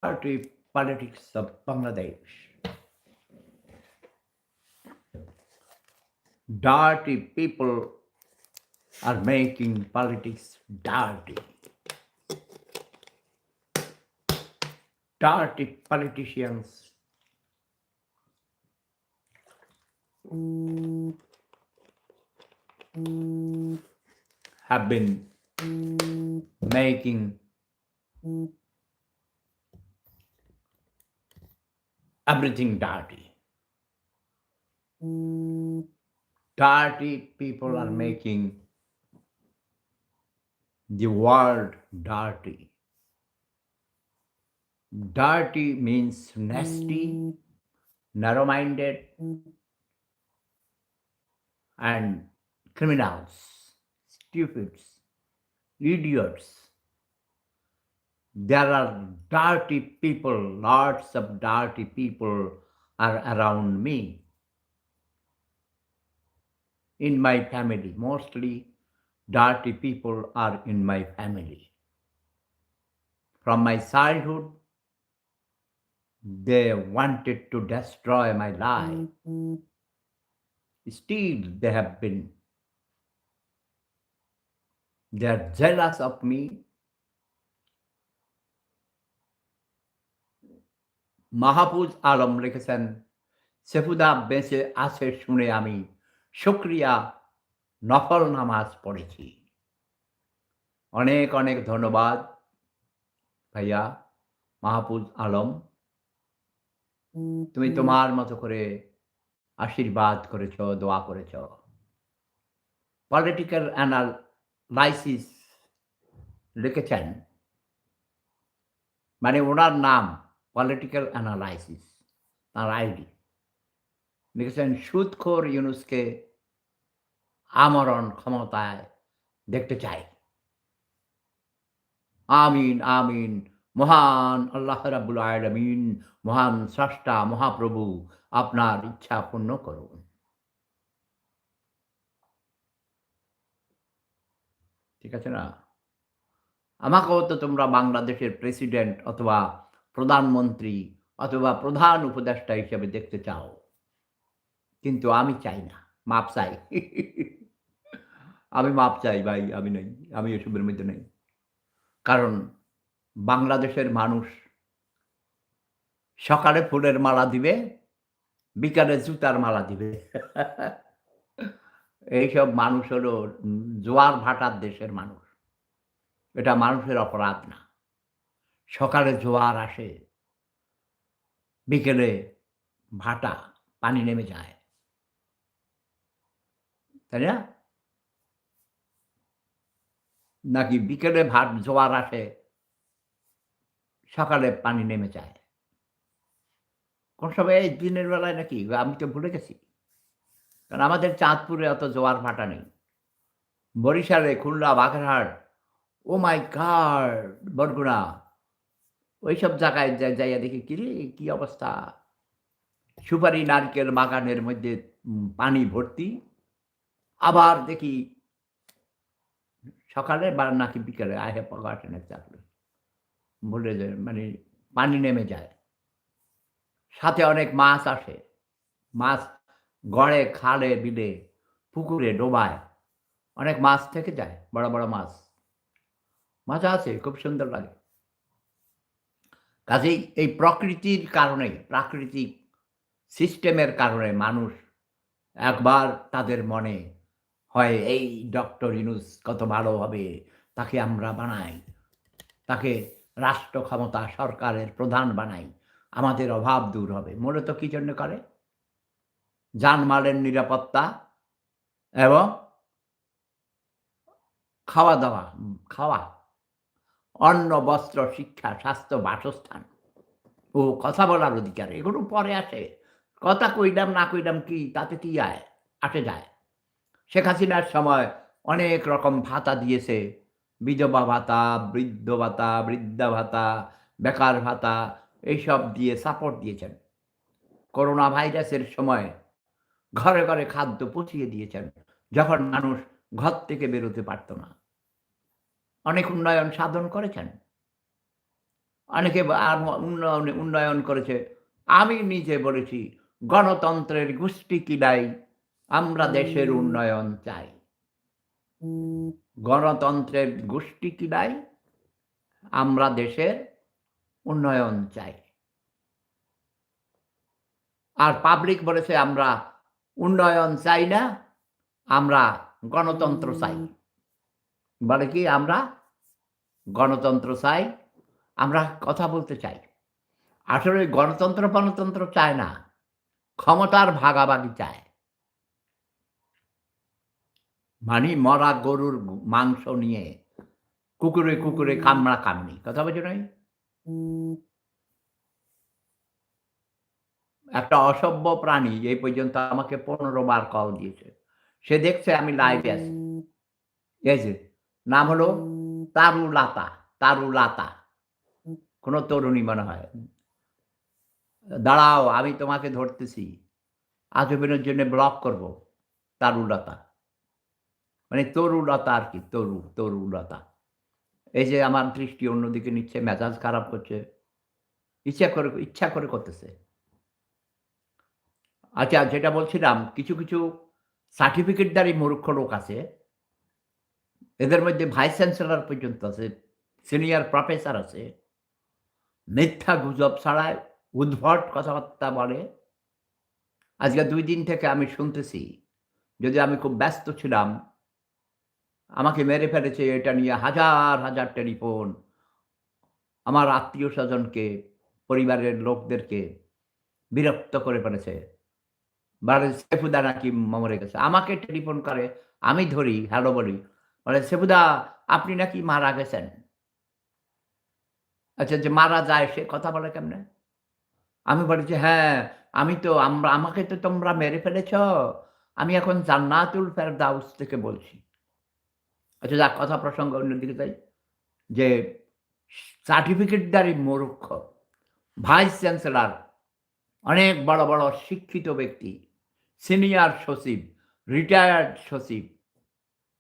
dirty politics of Bangladesh. Dirty people are making politics dirty. Dirty politicians have been making everything dirty. Dirty people are making the world dirty. Dirty means nasty, narrow minded, and criminals, stupids, idiots. There are dirty people, lots of dirty people are around me. In my family, mostly dirty people are in my family. From my childhood, they wanted to destroy my life. Still, they are jealous of me. Mahfuz Alam লিখেছেন, সেফুদা বেঁচে আছে শুনে আমি শুকরিয়া নফল নামাজ পড়েছি। অনেক অনেক ধন্যবাদ ভাইয়া মাহফুজ আলম, তুমি তোমার মতো করে আশীর্বাদ করেছ, দোয়া করেছ। পলিটিক্যাল অ্যানালাইসিস লিখেছেন, মানে ওনার নাম পলিটিক্যাল অ্যানালাইসিস, তার আইডি লিখেছেন, সুদখোর ইউনুসকে আমরণ ক্ষমতায় দেখতে চাই। আমিন আমিন। মহান আল্লাহ রাব্বুল আলামিন, মহান স্রষ্টা মহাপ্রভু আপনার ইচ্ছা পূর্ণ করুন। ঠিক আছে না? আমাকেও তো তোমরা বাংলাদেশের প্রেসিডেন্ট অথবা প্রধানমন্ত্রী অথবা প্রধান উপদেষ্টা হিসেবে দেখতে চাও, কিন্তু আমি চাই না, মাপ চাই। আমি মাপ চাই ভাই, আমি নেই, আমি এসবের মধ্যে নেই। কারণ বাংলাদেশের মানুষ সকালে ফুলের মালা দিবে, বিকালে জুতার মালা দিবে। এইসব মানুষ হলো জোয়ার ভাটার দেশের মানুষ। এটা মানুষের অপরাধ না। সকালে জোয়ার আসে, বিকেলে ভাটা, পানি নেমে যায়, তাই না? নাকি বিকেলে জোয়ার আসে, সকালে পানি নেমে যায়? কোন সময় এই দিনের বেলায় নাকি? আমি তো ভুলে গেছি। কারণ আমাদের চাঁদপুরে অত জোয়ার ভাটা নেই। বরিশালে, খুলনা, বাগেরহাট, ও মাই গড! বরগুনা, ওইসব জায়গায় যাইয়া দেখি, কিরে কি অবস্থা! সুপারি নারকেল বাগানের মধ্যে পানি ভর্তি। আবার দেখি সকালে বা নাকি বিকেলে, I have forgotten exactly, ভুলে যায়, মানে পানি নেমে যায়। সাথে অনেক মাছ আসে। মাছ গড়ে, খালে, বিলে, পুকুরে, ডোবায় অনেক মাছ থেকে যায়, বড়, বড় মাছ। মজা আছে, খুব সুন্দর লাগে। কাজেই এই প্রকৃতির কারণেই, প্রাকৃতিক সিস্টেমের কারণে মানুষ একবার তাদের মনে হয়, এই ডক্টর ইউনূস কত ভালো হবে, তাকে আমরা বানাই, তাকে রাষ্ট্র ক্ষমতা সরকারের প্রধান বানাই, আমাদের অভাব দূর হবে। মূলত কি জন্য করে? জানমালের নিরাপত্তা এবং খাওয়া-দাওয়া, খাওয়া, অন্ন, বস্ত্র, শিক্ষা, স্বাস্থ্য, বাসস্থান ও কথা বলার অধিকার, এগুলো পরে আসে। কথা কইলাম না কইলাম কি, তাতে কি আসে যায়? শেখ হাসিনার সময় অনেক রকম ভাতা দিয়েছে। বিধবা ভাতা, বৃদ্ধ ভাতা, বৃদ্ধা ভাতা, বেকার ভাতা, এইসব দিয়ে সাপোর্ট দিয়েছেন। করোনা ভাইরাসের সময় ঘরে, ঘরে খাদ্য পৌঁছিয়ে দিয়েছেন, যখন মানুষ ঘর থেকে বেরোতে পারত না। অনেক উন্নয়ন সাধন করেছেন। অনেকে আর উন্নয়ন করেছে। আমি নিজে বলেছি, গণতন্ত্রের গোষ্ঠী কিলাই, আমরা দেশের উন্নয়ন চাই। গণতন্ত্রের গোষ্ঠী কিলাই, আমরা দেশের উন্নয়ন চাই। আর পাবলিক বলেছে আমরা উন্নয়ন চাই না, আমরা গণতন্ত্র চাই। বলে কি আমরা গণতন্ত্র চাই, আমরা কথা বলতে চাই। আসলে গণতন্ত্র চায় না, ক্ষমতার ভাগাভাগি চায়। মানে মরা গরুর মাংস নিয়ে কুকুরে কামড়াকামড়ি। কথা বোঝো নাই? একটা অসভ্য প্রাণী এই পর্যন্ত আমাকে ১৫ বার কল দিয়েছে। সে দেখছে আমি লাইভে আছি। এই যে নাম হলো তারুলাতা, তারুলাতা। কোন তরুণী মনে হয়। দাঁড়াও আমি তোমাকে ধরতেছি। আজীবনের জন্য ব্লক করব। তারুলতা। মানে তরুলতা আরকি, তরুলতা। এই যে আমার দৃষ্টি অন্যদিকে নিচ্ছে, মেজাজ খারাপ করছে। ইচ্ছা করে করতেছে। আচ্ছা যেটা বলছিলাম কিছু সার্টিফিকেটধারী মূর্খ লোক আছে। এদের মধ্যে ভাইস চ্যান্সেলর পর্যন্ত আছে, সিনিয়র প্রফেসর আছে। মিথ্যা গুজব ছাড়াই উদ্ভট কথাবার্তা বলে। আজকে ২ দিন থেকে আমি শুনতেছি, যদিও আমি খুব ব্যস্ত ছিলাম। আমাকে মেরে ফেলেছে এটা নিয়ে হাজার টেলিফোন। আমার আত্মীয়স্বজনকে, পরিবারের লোকদেরকে বিরক্ত করে ফেলেছে। বলে সেফুদা নাকি মরে গেছে। আমাকে টেলিফোন করে, আমি ধরি, হ্যালো বলি। বলে, "সেফুদা আপনি নাকি মারা গেছেন।" আচ্ছা যে মারা যায় সে কথা বলে কেমনে? আমি বলি যে, "হ্যাঁ, আমি তো আমাকে তো তোমরা মেরে ফেলেছ। আমি এখন জান্নাতুল ফেরদাউস থেকে বলছি।" আচ্ছা যাক কথা প্রসঙ্গ অন্যদিকে যাই। যে সার্টিফিকেটধারী মূর্খ, ভাইস চ্যান্সেলর, অনেক বড় শিক্ষিত ব্যক্তি, সিনিয়র সচিব, রিটায়ার্ড সচিব।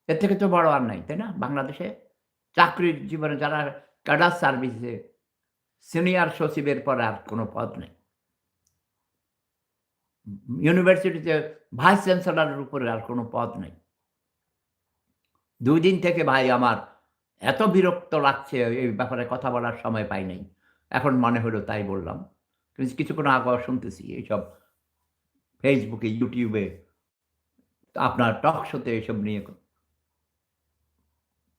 এর থেকে তো বড় আর নাই, তাই না? বাংলাদেশে চাকরির জীবনে যারা ক্যাডার সার্ভিসে সিনিয়র সচিবের পরে আর কোন পদ নেই। ইউনিভার্সিটিতে ভাইস চ্যান্সেলরের উপরে আর কোন পদ নেই। ২ দিন থেকে ভাই আমার এত বিরক্ত লাগছে এই ব্যাপারে কথা বলার সময় পাই নাই। এখন মনে হলো তাই বললাম। কিছুক্ষণ আগেও শুনতেছি এইসব ফেসবুকে, ইউটিউবে আপনার টক শোতে এসব নিয়ে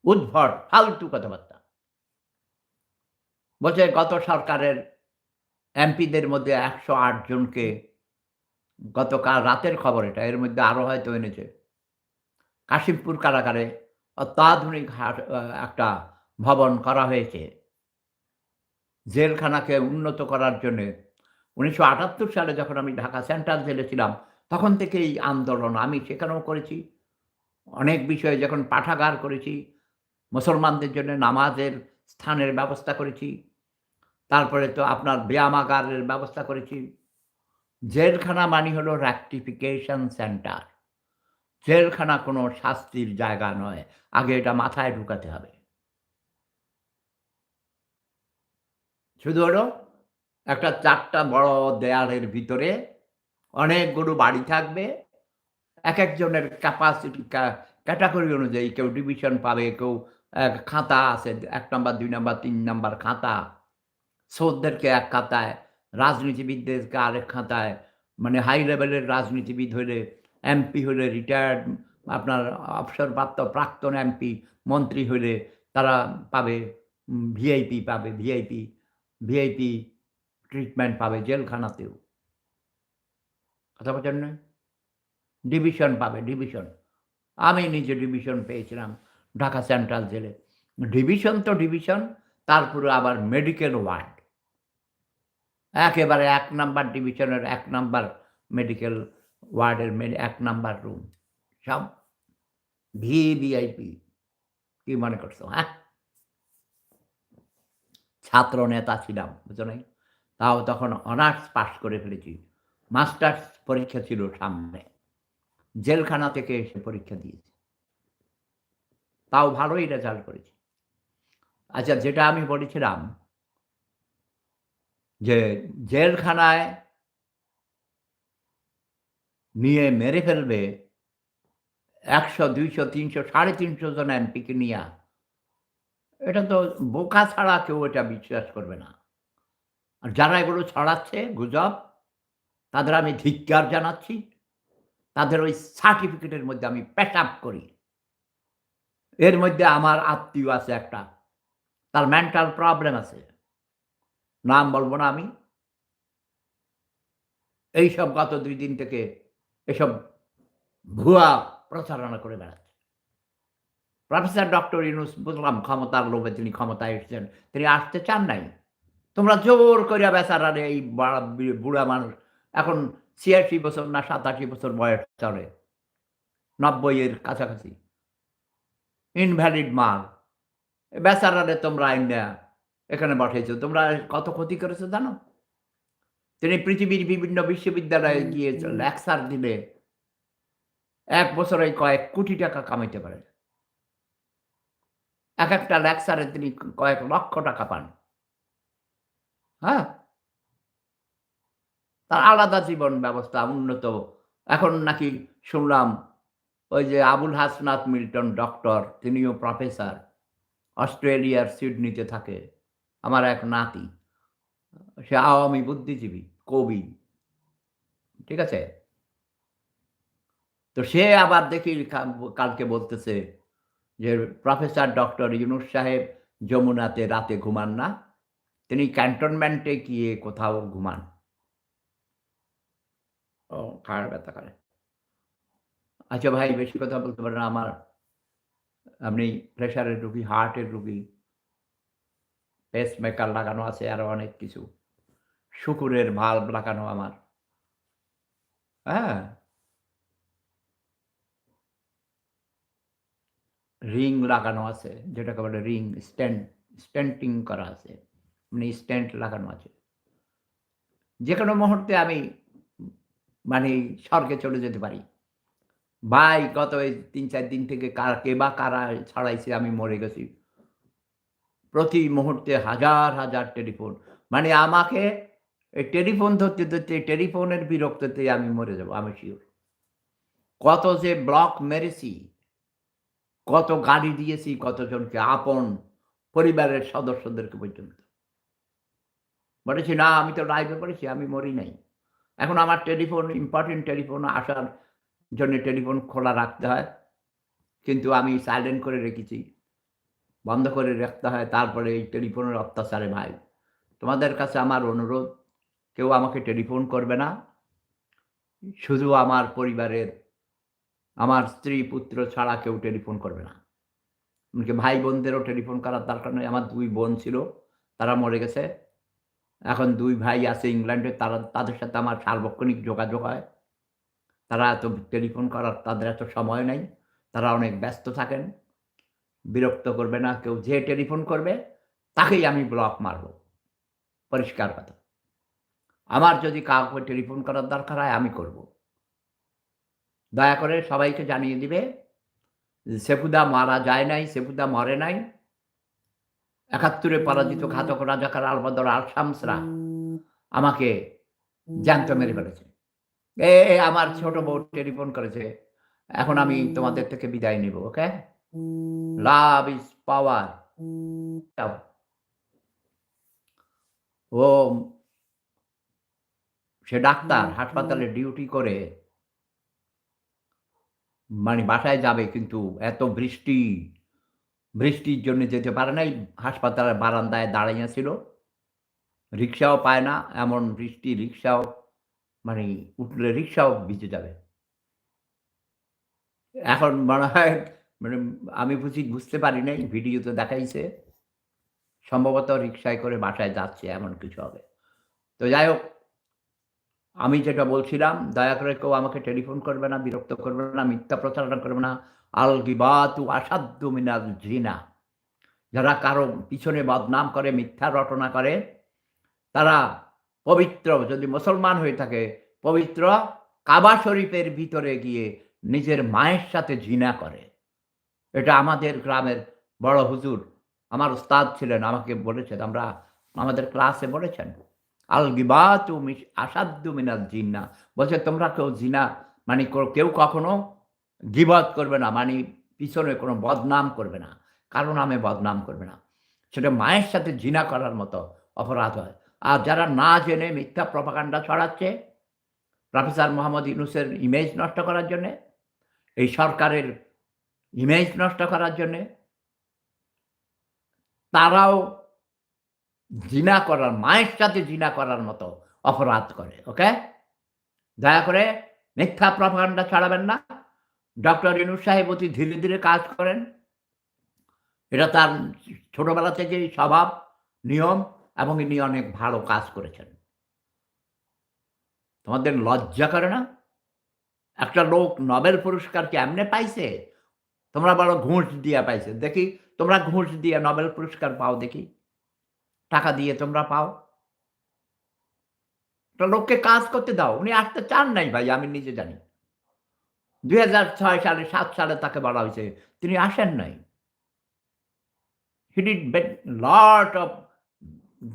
উদ্ভট ফালতু কথাবার্তা। বলছে গত সরকারের এমপিদের মধ্যে ১০৮ জনকে গতকাল রাতের খবর এটা, এর মধ্যে আরো হয়তো এনেছে। কাশিমপুর কারাগারে অত্যাধুনিক একটা ভবন করা হয়েছে। জেলখানাকে উন্নত করার জন্যে ১৯৭৮ সালে যখন আমি ঢাকা সেন্ট্রাল জেলে ছিলাম, তখন থেকেই আন্দোলন। আমি সেখানেও করেছি। অনেক বিষয়ে যখন পাঠাগার করেছি, মুসলমানদের জন্য নামাজের স্থানের ব্যবস্থা করেছি। তারপরে তো আপনার ব্যায়ামাগারের ব্যবস্থা করেছি। জেলখানা মানে হলো রেকটিফিকেশন সেন্টার। জেলখানা কোনো শাস্তির জায়গা নয়। আগে এটা মাথায় ঢুকাতে হবে। শুধু হলো একটা ৪ টা বড় দেয়ালের ভিতরে অনেকগুলো বাড়ি থাকবে। একেকজনের ক্যাপাসিটি ক্যাটেগরি অনুযায়ী কেউ ডিভিশন পাবে, কেউ খাতা আছে ১ নাম্বার, ২ নাম্বার, ৩ নাম্বার খাতা। সোদদেরকে এক খাতায়, রাজনীতিবিদদেরকে আরেক খাতায়। মানে হাই লেভেলের রাজনীতিবিদ হইলে, এমপি হইলে, রিটায়ার্ড আপনার অবসরপ্রাপ্ত প্রাক্তন এমপি, মন্ত্রী হইলে তারা পাবে ভিআইপি পাবে, ভিআইপি ট্রিটমেন্ট পাবে জেলখানাতেও। কথা বোঝেন নাই? ডিভিশন পাবে, ডিভিশন। আমি নিজে ডিভিশন পেয়েছিলাম ঢাকা সেন্ট্রাল জেলে। ডিভিশন তো ডিভিশন, তারপরে আবার মেডিকেল ওয়ার্ড। একেবারে ১ নাম্বার ডিভিশনের ১ নাম্বার মেডিকেল ওয়ার্ডের ১ নাম্বার রুম। সব ভিভিআইপি। কি মনে করছো, হ্যাঁ? ছাত্র নেতা ছিলাম, বুঝো নাই? তাও তখন অনার্স পাস করে ফেলেছি। মাস্টার্স পরীক্ষা ছিল সামনে। জেলখানা থেকে এসে পরীক্ষা দিয়েছি। তাও ভালোই রেজাল্ট করেছি। আচ্ছা যেটা আমি বলেছিলাম যে জেলখানায় নিয়ে মেরে ফেলবে ১০০, ২০০, ৩০০, ৩৫০ জন এমপিকে নিয়া। এটা তো বোকা ছাড়া কেউ এটা বিশ্বাস করবে না। আর যারা এগুলো ছড়াচ্ছে গুজব, তাদের আমি ধিক্কার জানাচ্ছি। তাদের ওই সার্টিফিকেটের মধ্যে আমি পেশাব করি। এর মধ্যে আমার আত্মীয় আছে একটা। তার মেন্টাল প্রবলেম আছে। নাম বলব না আমি। এইসব গত ২ দিন থেকে এসব ভুয়া প্রচারণা করে বেড়াচ্ছে। প্রফেসর ডক্টর ইউনুস বুঝলাম ক্ষমতার লোভে তিনি ক্ষমতায় এসেছেন। তিনি আসতে চান নাই। তোমরা জোর কইরা বেচারারে এই বুড়া মানুষ এখন ৮৬ বছর না ৮৭ বছর বয়স চলে। ৯০ এর কাছাকাছি। ইনভ্যালিড মাল। এ বেচারারে তোমরা আইনা এখানে বসাইছো। তোমরা কত ক্ষতি করেছো জানো? তিনি পৃথিবীর বিভিন্ন বিশ্ববিদ্যালয়ে গিয়ে লেকচার দিলে ১ বছরে কয়েক কোটি টাকা কামাইতে পারেন। একেকটা লেকচারে তিনি কয়েক লক্ষ টাকা পান। হ্যাঁ? তার আলাদা জীবন ব্যবস্থা উন্নত। এখন নাকি শুনলাম ওই যে আবুল হাসনাত মিল্টন ডক্টর তিনিও প্রফেসর। অস্ট্রেলিয়ার সিডনিতে থাকে। আমার এক নাতি। সে আওয়ামী বুদ্ধিজীবী, কবি। ঠিক আছে? তো সে আবার দেখি কালকে বলতেছে যে প্রফেসর ডক্টর ইউনুস সাহেব যমুনাতে রাতে ঘুমান না। তিনি ক্যান্টনমেন্টে গিয়ে কোথাও ঘুমান। ও ঘাড় ব্যথা করে। আচ্ছা ভাই বেশি কথা বলতে পারেন না। আপনি প্রেশারের রোগী, হার্টের রোগী, পেসমেকার লাগানো আছে আরো অনেক কিছু। শুকুরের ভাল্ব লাগানো আমার। হ্যাঁ? রিং লাগানো আছে। যেটাকে বলে রিং স্টেন্টিং করা আছে। মানে স্টেন্ট লাগানো আছে। যেকোনো মুহূর্তে আমি মানে স্বর্গে চলে যেতে পারি। ভাই গত এই ৩-৪ দিন থেকে কে বা কারা ছড়াইছে আমি মরে গেছি। প্রতি মুহূর্তে হাজার, হাজার টেলিফোন। মানে আমাকে এই টেলিফোন ধরতে টেলিফোনের বিরক্তিতে আমি মরে যাব। আমি সিউর। কত যে ব্লক মেরেছি, কত গালি দিয়েছি কতজনকে আপন পরিবারের সদস্যদেরকে পর্যন্ত। বলেছি, "না আমি তো লাইভে বলেছি আমি মরি নাই।" এখন আমার টেলিফোন ইম্পোর্টেন্ট টেলিফোন আসার জন্য টেলিফোন খোলা রাখতে হয়। কিন্তু আমি সাইলেন্ট করে রেখেছি। বন্ধ করে রাখতে হয়। তারপরে এই টেলিফোনের অত্যাচারে ভাই। তোমাদের কাছে আমার অনুরোধ, কেউ আমাকে টেলিফোন করবে না। শুধু আমার পরিবারের, আমার স্ত্রী, পুত্র ছাড়া কেউ টেলিফোন করবে না। এমনকি ভাই-বোনদেরও টেলিফোন করার দরকার নেই। আমার ২ বোন ছিল, তারা মরে গেছে। এখন ২ ভাই আছে ইংল্যান্ডে, তাদের সাথে আমার সার্বক্ষণিক যোগাযোগ হয়। তারা এত টেলিফোন করার তাদের এত সময় নাই। তারা অনেক ব্যস্ত থাকেন। বিরক্ত করবে না। কেউ যে টেলিফোন করবে, তাকেই আমি ব্লক মারব। পরিষ্কার কথা। আমার যদি কাউকে টেলিফোন করার দরকার হয়, আমি করব। দয়া করে সবাইকে জানিয়ে দিবে, যে সেফুদা মারা যায় নাই, সেফুদা মরে নাই। ৭১ এ পরাজিত ঘাতক রাজাকার আলবদর আল শামসরা আমাকে জ্যান্ত মেরে ফেলেছে। আমার ছোট বউ টেলিফোন করেছে। এখন আমি তোমাদের থেকে বিদায় নিব। ওকে? Love is power. যাও। ও সে ডাক্তার, হাসপাতালে ডিউটি করে মানে বাসায় যাবে কিন্তু এত বৃষ্টি, বৃষ্টির জন্য যেতে পারে নাই। হাসপাতালের বারান্দায় দাঁড়াইয়া ছিল। রিক্সাও পায় না। এমন বৃষ্টি রিক্সাও মানে উঠলে রিক্সাও ভিজে যাবে। এখন মনে হয় মানে আমি বুঝতে পারি নাই। ভিডিওতে দেখাইছে। সম্ভবত রিক্সায় করে বাসায় যাচ্ছে এমন কিছু হবে। তো যাই হোক, আমি যেটা বলছিলাম, দয়া করে কেউ আমাকে টেলিফোন করবে না, বিরক্ত করবে না, মিথ্যা প্রচারণা করবে না। আল গিবাতু আসাদ্দু মিনাল জিনা। যারা কারো পিছনে বদনাম করে, মিথ্যা রটনা করে, তারা পবিত্র যদি মুসলমান হয়ে থাকে, পবিত্র কাবা শরীফের ভিতরে গিয়ে নিজের মায়ের সাথে জিনা করে। এটা আমাদের গ্রামের বড় হুজুর, আমার উস্তাদ ছিলেন, আমাকে বলেছেন। আমাদের ক্লাসে বলেছেন। আল গিবাতু আসাদ্দু মিনাল জিন্নাহ। বলছে তোমরা কেউ জিনা মানে কেউ কখনো গীবত করবে না, মানে পিছনে কোনো বদনাম করবে না। কারো নামে বদনাম করবে না। সেটা মায়ের সাথে জিনা করার মতো অপরাধ হয়। আর যারা না জেনে মিথ্যা প্রপাগান্ডা ছড়াচ্ছে প্রফেসর মোহাম্মদ ইউনূসের ইমেজ নষ্ট করার জন্যে, এই সরকারের ইমেজ নষ্ট করার জন্যে, তারাও জিনা করার, মায়ের সাথে জিনা করার মতো অপরাধ করে। ওকে? দয়া করে মিথ্যা প্রপাগান্ডা ছড়াবেন না। ডক্টর ইউনূস সাহেব অতি ধীরে, ধীরে কাজ করেন। এটা তার ছোটবেলা থেকেই স্বভাব, নিয়ম এবং ইনি অনেক ভালো কাজ করেছেন। তোমাদের লজ্জা করে না? একটা লোক নোবেল পুরস্কার কি এমনে পাইছে? তোমরা বলো ঘুষ দিয়া পাইছে। দেখি তোমরা ঘুষ দিয়ে নোবেল পুরস্কার পাও দেখি। টাকা দিয়ে তোমরা পাও। একটা লোককে কাজ করতে দাও। উনি আসতে চান নাই ভাই, আমি নিজে জানি। ২০০৬ সালে ৭ সালে তাকে বলা হয়েছে। তিনি আসেন নাই। He did lot of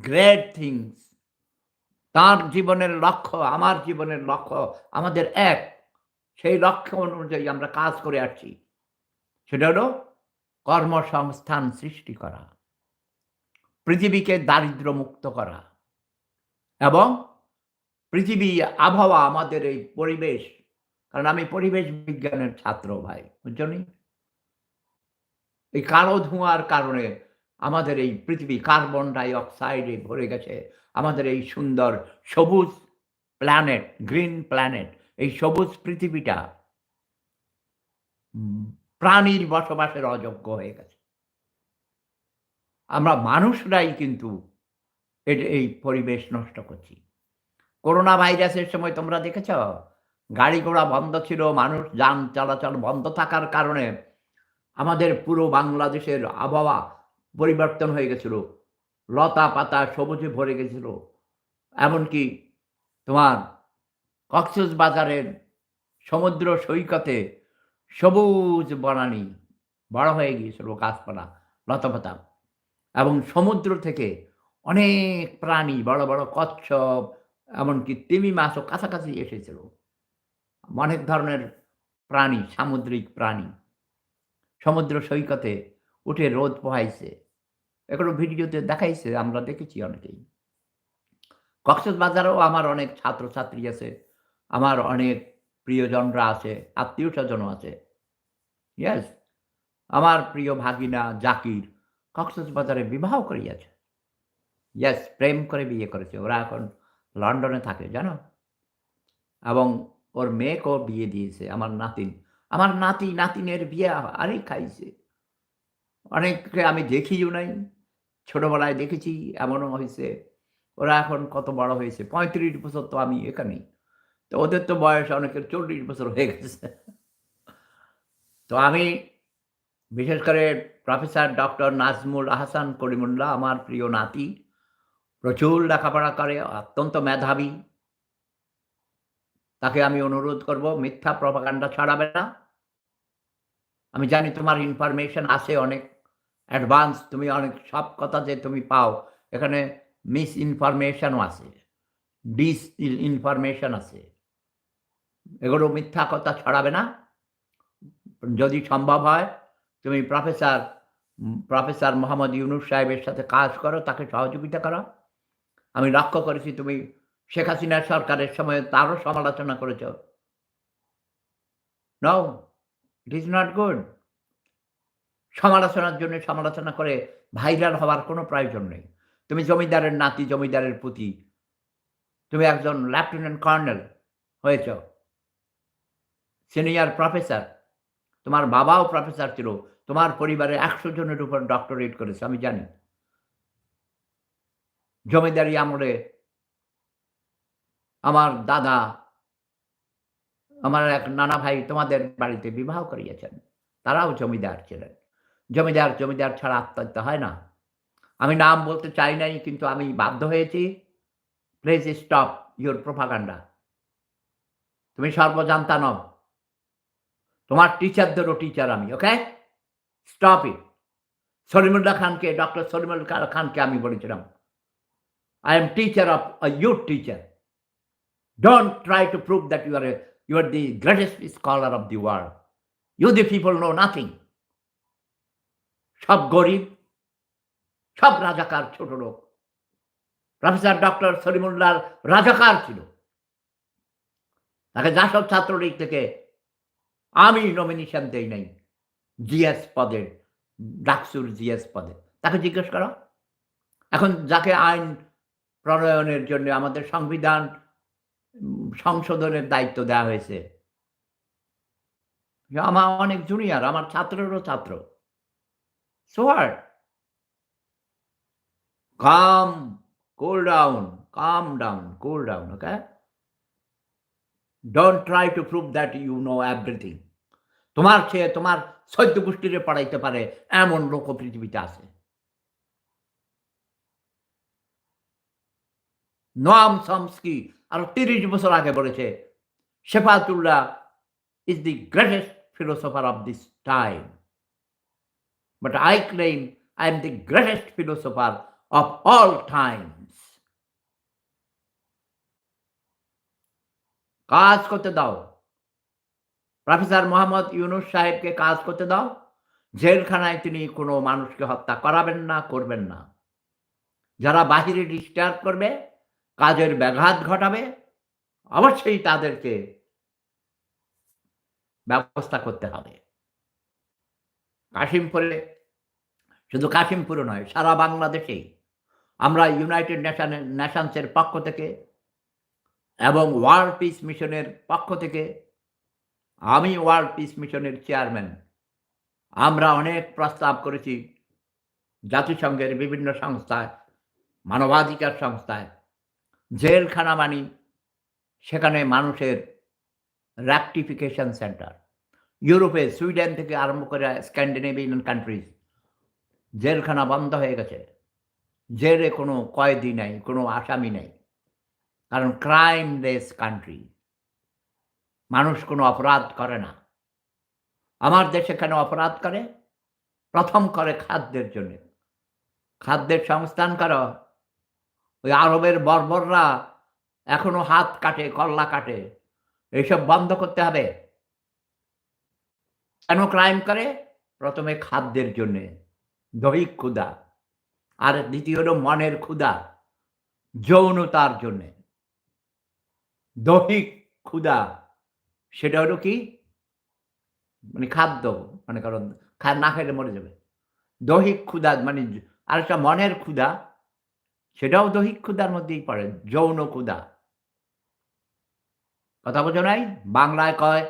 great things. তার জীবনের লক্ষ্য, আমার জীবনের লক্ষ্য, আমাদের এক। সেই লক্ষ্য অনুযায়ী আমরা কাজ করে আসছি। সেটা হলো কর্মসংস্থান সৃষ্টি করা, পৃথিবীকে দারিদ্র্যমুক্ত করা এবং পৃথিবী, আবহাওয়া, আমাদের এই পরিবেশ, কারণ আমি পরিবেশ বিজ্ঞানের ছাত্র ভাই, বুঝছনি? এই কালো ধোঁয়ার কারণে আমাদের এই পৃথিবী কার্বন ডাই অক্সাইডে ভরে গেছে। আমাদের এই সুন্দর সবুজ প্ল্যানেট, গ্রিন প্ল্যানেট, এই সবুজ পৃথিবীটা প্রাণীর বসবাসের অযোগ্য হয়ে গেছে। আমরা মানুষরাই কিন্তু এই পরিবেশ নষ্ট করছি। করোনা ভাইরাসের সময় তোমরা দেখেছ? গাড়ি ঘোড়া বন্ধ ছিল, মানুষ যান চলাচল বন্ধ থাকার কারণে আমাদের পুরো বাংলাদেশের আবহাওয়া পরিবর্তন হয়ে গেছিল। লতা-পাতা সবুজে ভরে গেছিল। এমনকি তোমার কক্সবাজারের সমুদ্র সৈকতে সবুজ বনানী বড় হয়ে গিয়েছিল, গাছপালা, লতাপাতা এবং সমুদ্র থেকে অনেক প্রাণী, বড়, বড় কচ্ছপ, এমনকি তিমি মাছও কাছাকাছি এসেছিল। অনেক ধরনের প্রাণী, সামুদ্রিক প্রাণী সমুদ্র সৈকতে উঠে রোদ পোহাইছে। এগুলো ভিডিওতে দেখাইছে, আমরা দেখেছি অনেকেই। কক্সবাজারেও আমার অনেক ছাত্রছাত্রী আছে, আমার অনেক প্রিয়জনরা আছে, আত্মীয়স্বজনও আছে। ইয়েস, আমার প্রিয় ভাগিনা জাকির কক্সবাজারে বিবাহ করিয়াছে। ইয়েস, প্রেম করে বিয়ে করেছে। ওরা এখন লন্ডনে থাকে, জানো? এবং ওর মেয়েকেও বিয়ে দিয়েছে, আমার নাতিন। আমার নাতি নাতিনের বিয়ে আরেই খাইছে। অনেককে আমি দেখিও নাই। ছোটবেলায় দেখেছি, এমনও হইছে। ওরা এখন কত বড় হয়েছে। ৩৫ বছর তো আমি এখানেই। তো ওদের তো বয়স অনেকের ৪০ বছর হয়ে গেছে। তো আমি বিশেষ করে প্রফেসর ডক্টর নাজমুল আহসান করিমুল্লাহ আমার প্রিয় নাতি। প্রচুর লেখাপড়া করে, অত্যন্ত মেধাবী। তাকে আমি অনুরোধ করব মিথ্যা প্রপাগান্ডা ছড়াবে না। আমি জানি তোমার ইনফরমেশন আছে অনেক অ্যাডভান্স, তুমি অনেক সব কথা যে তুমি পাও, এখানে মিস ইনফরমেশনও আছে, ইনফরমেশন আছে। এগুলো মিথ্যা কথা ছড়াবে না। যদি সম্ভব হয় তুমি প্রফেসর মোহাম্মদ ইউনূস সাহেবের সাথে কাজ করো, তাকে সহযোগিতা করো। আমি লক্ষ্য করেছি তুমি শেখ হাসিনার সরকারের সময় তারও সমালোচনা করেছ। No, it is not good. সমালোচনার জন্য সমালোচনা করে ভাইরাল হওয়ার কোনো প্রয়োজন নেই। তুমি জমিদারের নাতি, জমিদারের পুতি। তুমি একজন লেফটেন্যান্ট কর্নেল হয়েছ, সিনিয়র প্রফেসর। তোমার বাবাও প্রফেসর ছিল। তোমার পরিবারে ১০০ জনের উপর ডক্টরেট করেছে, আমি জানি। জমিদারি আমলে আমার দাদা, আমার এক নানা ভাই তোমাদের বাড়িতে বিবাহ করিয়েছেন। তারাও জমিদার ছিলেন। জমিদার ছাড়া আত্মহত্যা হয় না। আমি নাম বলতে চাই নাই, কিন্তু আমি বাধ্য হয়েছি। Please stop your propaganda. তুমি সর্বজান্তা নও। তোমার টিচারদেরও টিচার আমি, ওকে? Stop it. সলিমুল্লাহ খানকে, ডক্টর সলিমুল্লাহ খানকে আমি বলেছিলাম, I am teacher of your teacher. Don't try to prove that you are the greatest scholar of the world. You the people know nothing. সব গরিব, সব রাজাকার ছোট লোক। প্রফেসর ডক্টর সলিমুল্লাহ রাজাকার ছিল। তাকে জাসদ ছাত্রলীগ থেকে আমি নমিনেশন দেই নাই জিএস পদে, ডাকসুর জিএস পদে। তাকে জিজ্ঞেস করো। এখন যাকে আইন প্রণয়নের জন্য আমাদের সংবিধান সংশোধনের দায়িত্ব দেওয়া হয়েছে, আমার অনেক জুনিয়র, আমার ছাত্রেরও ছাত্র। So what? Cool down, calm down, cool down, okay? Don't try to prove that you know everything. তোমার চেয়ে তোমার 14 গোষ্ঠীরে পড়াইতে পারে এমন লোক পৃথিবীতে আছে। নোয়াম চমস্কি আরো 30 বছর আগে বলেছে, শেফাতুল্লাহ is the greatest philosopher of this time. But I claim I am the greatest philosopher of all times. কাজ করতে দাও। প্রফেসর মোহাম্মদ ইউনুস সাহেবকে কাজ করতে দাও। জেলখানায় তিনি কোনো মানুষকে হত্যা করাবেন না, করবেন না। যারা বাহিরে ডিস্টার্ব করবে, কাজের ব্যাঘাত ঘটাবে, অবশ্যই তাদেরকে ব্যবস্থা করতে হবে। কাশিমপুরে, শুধু কাশিমপুরে নয়, সারা বাংলাদেশেই আমরা ইউনাইটেড নেশনসের পক্ষ থেকে এবং ওয়ার্ল্ড পিস মিশনের পক্ষ থেকে, আমি ওয়ার্ল্ড পিস মিশনের চেয়ারম্যান, আমরা অনেক প্রস্তাব করেছি জাতিসংঘের বিভিন্ন সংস্থায়, মানবাধিকার সংস্থায়। জেলখানা মানি সেখানে মানুষের র্যাকটিফিকেশন সেন্টার। ইউরোপে সুইডেন থেকে আরম্ভ করে স্ক্যান্ডিনেভিয়ান কান্ট্রিজ জেলখানা বন্ধ হয়ে গেছে। জেলে কোনো কয়েদি নাই, কোনো আসামি নাই, কারণ ক্রাইমলেস কান্ট্রি। মানুষ কোনো অপরাধ করে না। আমার দেশে কেন অপরাধ করে? প্রথম করে খাদ্যের জন্য। খাদ্যের সংস্থান করো। ওই আরবের বর্বররা এখনো হাত কাটে, কল্লা কাটে, এইসব বন্ধ করতে হবে। কেন ক্রাইম করে? প্রথমে খাদ্যের জন্যে, দৈহিক ক্ষুধা, আর দ্বিতীয় হলো মনের ক্ষুধা, যৌনতার জন্যে। দৈহিক ক্ষুধা সেটা হলো কি, মানে খাদ্য, মানে কারণ না খেলে মরে যাবে। দৈহিক ক্ষুধা মানে, আর একটা মনের ক্ষুধা, সেটাও দৈহিক ক্ষুধার মধ্যেই পড়ে, যৌন ক্ষুধা। কথা বোঝো নাই? বাংলায় কয়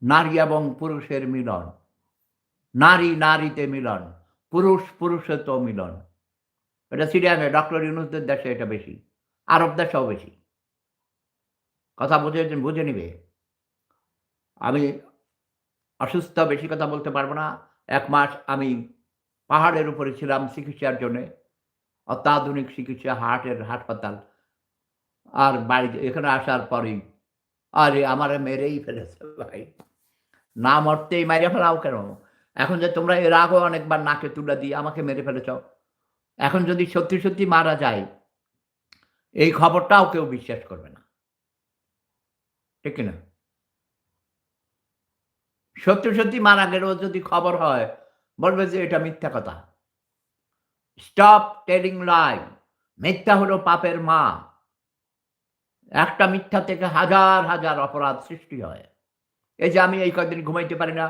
নারী এবং পুরুষের মিলন, নারী নারীতে মিলন, পুরুষ পুরুষেতে মিলন। এটা সিরিয়াসে ডক্টর ইউনূসদের দেশে এটা বেশি, আরব দেশেও বেশি। কথা বুঝে নিবে। আমি অসুস্থ, বেশি কথা বলতে পারবো না। 1 মাস আমি পাহাড়ের উপরে ছিলাম চিকিৎসার জন্যে, অত্যাধুনিক চিকিৎসা, হার্টের হাসপাতাল। আর বাড়িতে এখানে আসার পরেই আরে আমারে মেরেই ফেলেছে ভাই। না মরতেই মাইরে ফেলাও কেন? এখন যে তোমরা এর আগেও অনেকবার নাকে তুলা দিয়ে আমাকে মেরে ফেলেছ, এখন যদি সত্যি সত্যি মারা যায়, এই খবরটাও কেউ বিশ্বাস করবে না, ঠিক কিনা? সত্যি সত্যি মারা গেলেও যদি খবর হয়, বলবে যে এটা মিথ্যা কথা। Stop telling lie. মিথ্যা হলো পাপের মা। একটা মিথ্যা থেকে হাজার হাজার অপরাধ সৃষ্টি হয়। এই যে আমি এই কয়েকদিন ঘুমাইতে পারি না,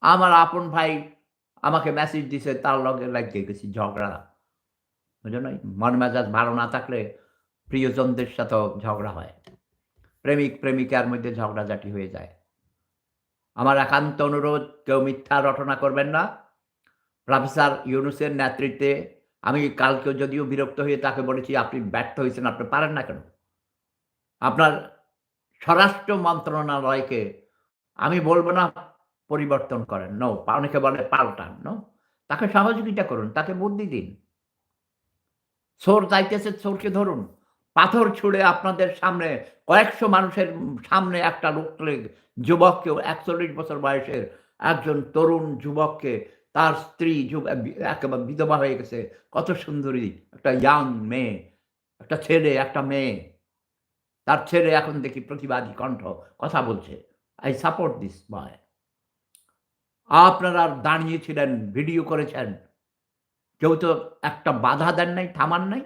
আমার আপন ভাই আমাকে মেসেজ দিছে, তার লগে লাগিয়ে গেছি ঝগড়া। বুঝো নাই? মন মেজাজ ভালো না থাকলে প্রিয়জনদের সাথেও ঝগড়া হয়, প্রেমিক প্রেমিকার মধ্যে ঝগড়াঝাটি হয়ে যায়। আমার একান্ত অনুরোধ, কেউ মিথ্যা রটনা করবেন না। প্রফেসর ইউনূসের নেতৃত্বে আমি কালকেও যদিও বিরক্ত হয়ে তাকে বলেছি, আপনি ব্যর্থ হয়েছেন, আপনি পারেন না কেন? আপনার স্বরাষ্ট্র মন্ত্রণালয়কে আমি বলবো না পরিবর্তন করেন, নো, অনেকে বলে পাল্টান, নো, তাকে সহযোগিতা করুন, তাকে বুদ্ধি দিন। চোর যাইতেছে, চোরকে ধরুন। পাথর ছুঁড়ে আপনাদের সামনে কয়েকশো মানুষের সামনে একটা লোক, যুবককে, 41 বছর বয়সের একজন তরুণ যুবককে তার স্ত্রী একেবারে বিধবা হয়ে গেছে। কত সুন্দরী একটা ইয়াং মেয়ে, একটা ছেলে, একটা মেয়ে। তার ছেলে এখন দেখি প্রতিবাদী কণ্ঠ কথা বলছে। I support this boy. আপনারা দাঁড়িয়েছিলেন, ভিডিও করেছেন। কেউ তো একটা বাধা দেন নাই, থামান নাই।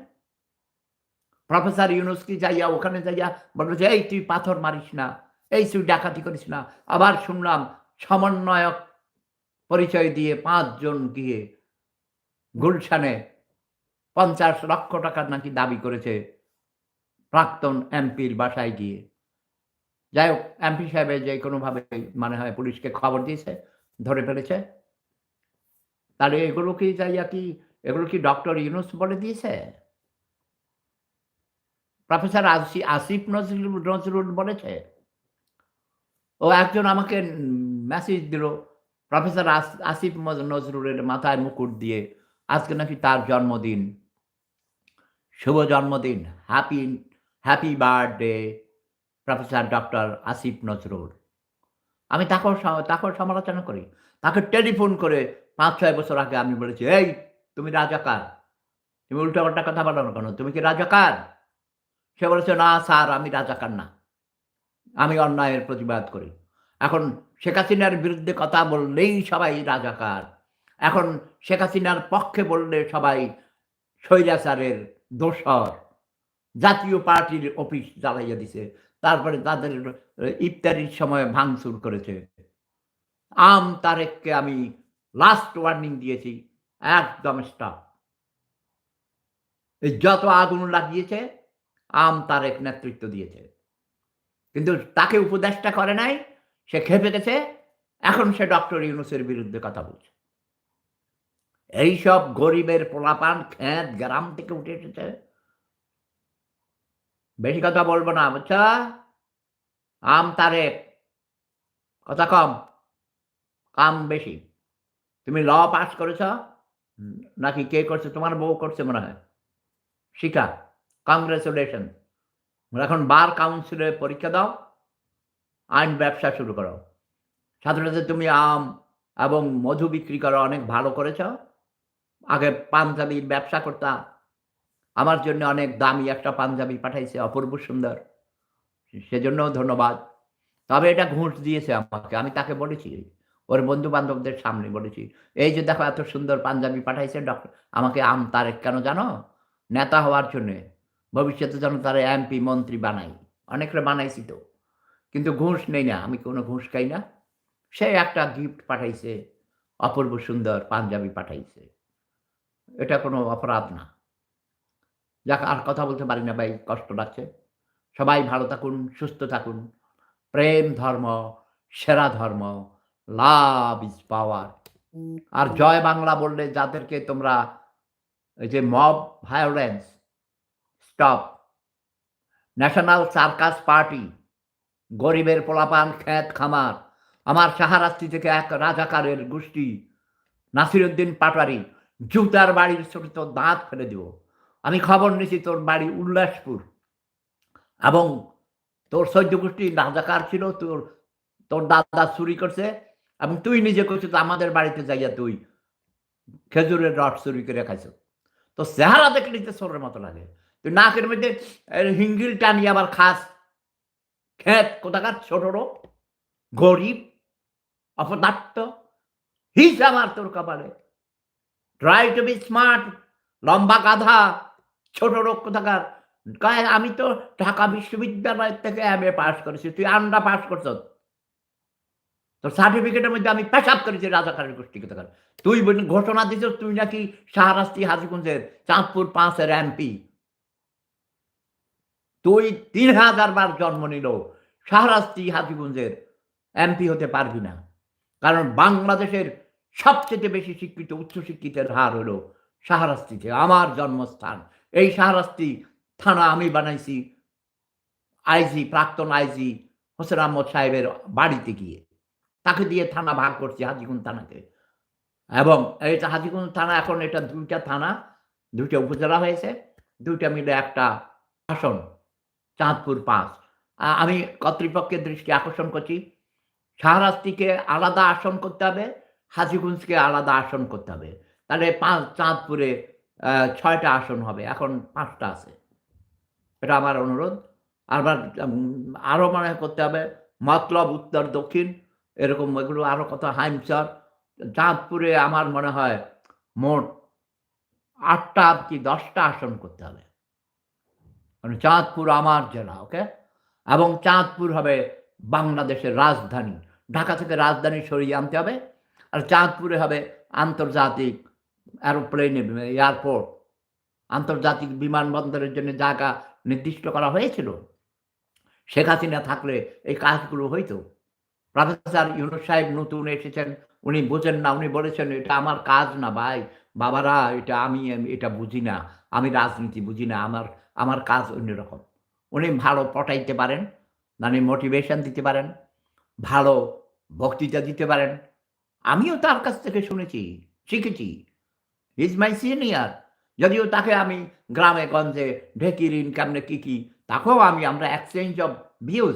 প্রফেসর ইউনুস কি যাইয়া ওখানে যাইয়া বলল যে, "এই তুই পাথর মারিস না, এই তুই ডাকাতি করিস না।" আবার শুনলাম সমন্বয়ক পরিচয় দিয়ে ৫ জন গিয়ে গুলশানে ৫০ লক্ষ টাকার নাকি দাবি করেছে প্রাক্তন এমপির বাসায় গিয়ে। যাই হোক এমপি সাহেবের যে কোনোভাবে মনে হয় পুলিশকে খবর দিয়েছে, ধরে ফেলেছে। তাহলে এগুলো কি ডক্টর ইউনুস বলে দিয়েছে? প্রফেসর আসিফ নজরুল বলেছে? ও একজন আমাকে মেসেজ দিল, প্রফেসর আসিফ নজরুলের মাথায় মুকুট দিয়ে আজকে নাকি তার জন্মদিন। শুভ জন্মদিন। Happy happy birthday professor doctor Asif Nazrul. আমি তাকেও সমালোচনা করি। তাকে টেলিফোন করে ৫-৬ বছর আগে আমি বলেছি, "এই তুমি রাজাকার। তুমি উল্টাপাল্টা কথা বলো না কেন? তুমি কি রাজাকার?" সে বলেছে, "না স্যার আমি রাজাকার না। আমি অন্যায়ের প্রতিবাদ করি।" এখন শেখ হাসিনার বিরুদ্ধে কথা বললেই সবাই রাজাকার। এখন শেখ হাসিনার পক্ষে বললে সবাই স্বৈরাচারের দোসর। জাতীয় পার্টির অফিস জ্বালাইয়া দিছে। তারপরে তাদের ইফতারির সময় ভাঙচুর করেছে। তারেককে আমি লাস্ট ওয়ার্নিং দিয়েছি, একদম স্টপ। এই যত আগুন লাগিয়েছে তারেক নেতৃত্ব দিয়েছে। কিন্তু তাকে উপদেষ্টা করে নাই। সে খেপে গেছে। এখন সে ডক্টর ইউনূসের বিরুদ্ধে কথা বলছে। এইসব গরিবের পোলাপান খেত গ্রাম থেকে উঠে এসেছে। বেশি কথা বলব না, বুঝছো? তারেক কথা কম, কাম বেশি। তুমি ল পাস করেছ? নাকি কে করছে? তোমার বউ করছে মনে হয়। শিখা, কংগ্রেচুলেশন। এখন বার কাউন্সিলে পরীক্ষা দাও, আইন ব্যবসা শুরু করো। সাথে, সাথে তুমি এবং মধু বিক্রি করো, অনেক ভালো করেছ। আগে পাঞ্জাবির ব্যবসা করতা। আমার জন্য অনেক দামি একটা পাঞ্জাবি পাঠাইছে, অপূর্ব সুন্দর। সেজন্যও ধন্যবাদ। তবে এটা ঘুষ দিয়েছে আমাকে। আমি তাকে বলেছি, ওর বন্ধু-বান্ধবদের সামনে বলেছি, "এই যে দেখো এত সুন্দর পাঞ্জাবি পাঠাইছে আমাকে তারেক কেন জানো? নেতা হওয়ার জন্যে। ভবিষ্যতে যেন তারে এমপি, মন্ত্রী বানাই। অনেকরে বানাইছি তো। কিন্তু ঘুষ নেই না। আমি কোনো ঘুষ খাই না।" সে একটা গিফট পাঠাইছে। অপূর্ব সুন্দর পাঞ্জাবি পাঠাইছে। এটা কোনো অপরাধ না। যাক আর কথা বলতে পারি না ভাই, কষ্ট লাগছে। সবাই ভালো থাকুন, সুস্থ থাকুন। প্রেম ধর্ম, সেরা ধর্ম। লাভ ইজ পাওয়ার। আর জয় বাংলা বললে যাদেরকে তোমরা এই যে mob violence stop, national circus party, গরিবের পোলাপান খেত খামার, আমার শাহরাস্তি থেকে এক রাজাকারের গোষ্ঠী নাসিরউদ্দিন পাটোয়ারি, জুতার বাড়ির ছোট তোর দাঁত ফেলে দিব। আমি খবর নিছি তোর বাড়ি উল্লাসপুর এবং তোর সহ্য গোষ্ঠী রাজাকার ছিল, তোর তোর দাদা চুরি করছে এবং তুই নিজে করছিস আমাদের বাড়িতে যাইয়া তুই খেজুরের রস চুরি করে খাইছ। তো চেহারা দেখলে তো চোরের মতো লাগে। তুই নাকের মধ্যে হিঙ্গিল টানিয়ে আবার খাস। খেত কোথাকার ছোট লোক, গরিব, অপদার্থ, হিস আমার তোর কপালে। ট্রাই টু বি স্মার্ট, লম্বা গাধা, ছোট লোক কোথাকার। কয় আমি তো ঢাকা বিশ্ববিদ্যালয় থেকে MA পাস করেছি, তুই আন্ডা পাস করছ। তোর সার্টিফিকেটের মধ্যে আমি পেশাব করেছি রাজাকারের গোষ্ঠী কোথাকার। তুই ঘোষণা দিছিস তুই নাকি শাহরাস্তি হাজীগঞ্জের চাঁদপুর ৫ এর এমপি। তুই ৩,০০০ বার জন্ম নিলেও শাহরাস্তি হাজীগঞ্জের এমপি হতে পারবি না। কারণ বাংলাদেশের সবচেয়ে বেশি শিক্ষিত উচ্চশিক্ষিতের হার হলো শাহরাস্তিতে, আমার জন্মস্থান। এই শাহরাস্তি থানা আমি বানাইছি প্রাক্তন আইজি হোসেন আহমদ সাহেবের বাড়িতে গিয়ে। তাকে দিয়ে থানা ভাগ করছি, হাজীগঞ্জ থানাকে। এবং এইটা হাজীগঞ্জ থানা, এখন এটা ২ টা থানা, ২ টা উপজেলা হয়েছে। ২ টা মিলে একটা আসন, চাঁদপুর ৫। আমি কর্তৃপক্ষের দৃষ্টি আকর্ষণ করছি, শাহরাস্তিকে আলাদা আসন করতে হবে, হাজীগঞ্জকে আলাদা আসন করতে হবে। তাহলে চাঁদপুরে ৬টা আসন হবে। এখন ৫টা আছে। এটা আমার অনুরোধ। আবার আরো মনে হয় করতে হবে মতলব উত্তর দক্ষিণ এরকম এগুলো আরো কত হাইমচর। চাঁদপুরে আমার মনে হয় মোট ৮টা কি ১০টা আসন করতে হবে। মানে চাঁদপুর আমার জেলা, ওকে? এবং চাঁদপুর হবে বাংলাদেশের রাজধানী। ঢাকা থেকে রাজধানী সরিয়ে আনতে হবে। আর চাঁদপুরে হবে আন্তর্জাতিক এরোপ্লেন এয়ারপোর্ট। আন্তর্জাতিক বিমানবন্দরের জন্য জায়গা নির্দিষ্ট করা হয়েছিল। শেখ হাসিনা থাকলে এই কাজগুলো হইতো। প্রফেসর ইউনূস সাহেব নতুন এসেছেন, উনি বোঝেন না। উনি বলেছেন, "এটা আমার কাজ না ভাই। বাবারা এটা আমি এটা বুঝি না। আমি রাজনীতি বুঝি না। আমার আমার কাজ অন্যরকম।" উনি ভালো পটাইতে পারেন, মানে মোটিভেশন দিতে পারেন, ভালো বক্তৃতা দিতে পারেন। আমিও তার কাছ থেকে শুনেছি, শিখেছি। He is my senior. যদিও তাকে আমি গ্রামে গঞ্জে ঢেঁকি ঋণ কেমনে কি, তাকেও আমরা এক্সচেঞ্জ অফ ভিউজ।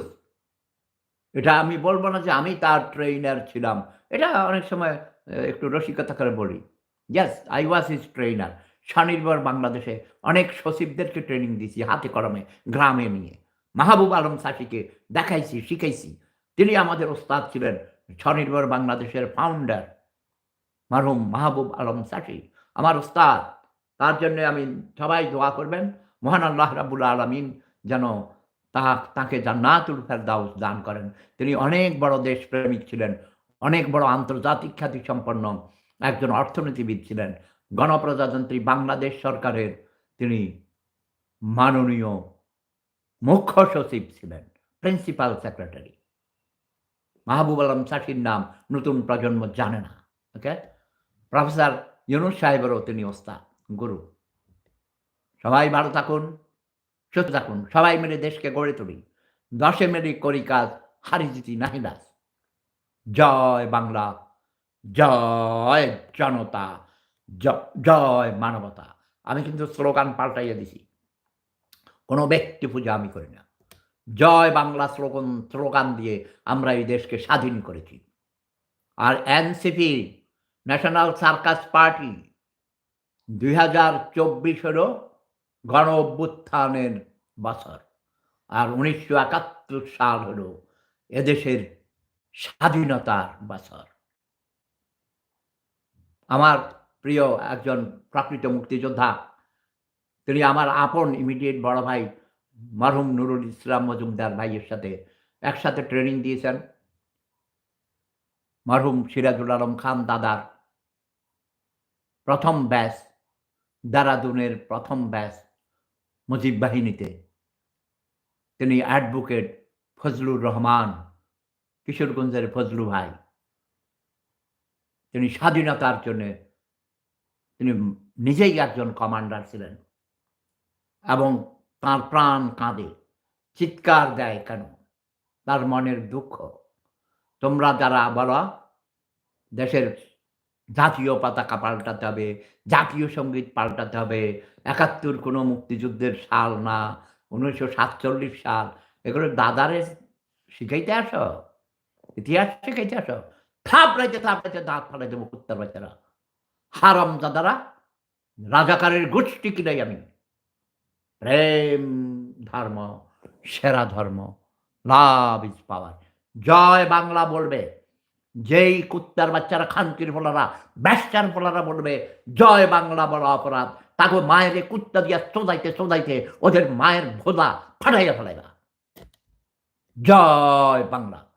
এটা আমি বলব না যে আমি তার ট্রেইনার ছিলাম। এটা অনেক সময় একটু রসিকতা করে বলি। Yes, I was his trainer. স্বনির্ভর বাংলাদেশে অনেক সচিবদেরকে ট্রেনিং দিয়েছি হাতে কলমে, গ্রামে নিয়ে। মাহবুব আলম চাচিকে দেখাইছি, শিখাইছি। তিনি আমাদের ওস্তাদ ছিলেন। স্বনির্ভর বাংলাদেশের ফাউন্ডার মরহুম মাহবুব আলম চাচি আমার ওস্তাদ। তার জন্যে আমি সবাই দোয়া করবেন। মহান আল্লাহ রাব্বুল আলামিন যেন তাকে জান্নাতুল ফেরদাউস দান করেন। তিনি অনেক বড় দেশপ্রেমিক ছিলেন। অনেক বড় আন্তর্জাতিক খ্যাতিসম্পন্ন একজন অর্থনীতিবিদ ছিলেন। গণপ্রজাতন্ত্রী বাংলাদেশ সরকারের তিনি মাননীয় মুখ্য সচিব ছিলেন, প্রিন্সিপাল সেক্রেটারি। মাহবুব আলম চাচির নাম নতুন প্রজন্ম জানে না। ওকে? প্রফেসর ইউনূস সাহেবেরও তিনি ওস্তাদ, গুরু। সবাই ভালো থাকুন, সুস্থ থাকুন। সবাই মিলে দেশকে গড়ে তুলি। ১০ মিনিট করি কাজ, হারি জিতি নাহি দাস। জয় বাংলা, জয় জনতা, জয় মানবতা। আমি কিন্তু স্লোগান পাল্টাইয়া দিছি। কোনো ব্যক্তি পূজা আমি করি না। জয় বাংলা স্লোগান দিয়ে আমরা এই দেশকে স্বাধীন করেছি। আর এনসিপি, ন্যাশনাল সার্কাস পার্টি ২০২৪ হলো গণ-অভ্যুত্থানের বছর। আর ১৯৭১ সাল হলো এদেশের স্বাধীনতার বছর। আমার প্রিয় একজন প্রকৃত মুক্তিযোদ্ধা, তিনি আমার আপন ইমিডিয়েট বড় ভাই মরহুম নুরুল ইসলাম মজুমদার ভাইয়ের সাথে একসাথে ট্রেনিং দিয়েছেন। মরহুম সিরাজুল আলম খান দাদার ১ম ব্যাচ, দেরাদুনের ১ম ব্যাচ মুজিব বাহিনীতে। তিনি অ্যাডভোকেট ফজলুর রহমান, কিশোরগঞ্জের ফজলু ভাই। তিনি স্বাধীনতার জন্যে তিনি নিজেই একজন কমান্ডার ছিলেন এবং তাঁর প্রাণ কাঁদে, চিৎকার দেয় কেন? তার মনের দুঃখ। তোমরা যারা বলো দেশের জাতীয় পতাকা পাল্টাতে হবে, জাতীয় সঙ্গীত পাল্টাতে হবে, ৭১ কোনো মুক্তিযুদ্ধের সাল না, ১৯৪৭ সাল, এগুলো দাদারে শিখাইতে আসো? ইতিহাস শিখাইতে আসো? থাপড়াইতে দাঁত ফালাই দেবো কুত্তার বাচ্চারা। হারামজাদারা, রাজাকারের গোষ্ঠী কিনাই আমি। প্রেম ধর্ম, সেরা ধর্ম। লাভ ইজ পাওয়ার। জয় বাংলা বলবে। যেই কুত্তার বাচ্চারা, খানকির ফোলারা, বেশ্যার ফোলারা বলবে জয় বাংলা বলা অপরাধ, তাকে মায়েরে কুত্তা দিয়া চোদাইতে ওদের মায়ের ভোদা ফাটাইয়া ফেলাইবা। জয় বাংলা।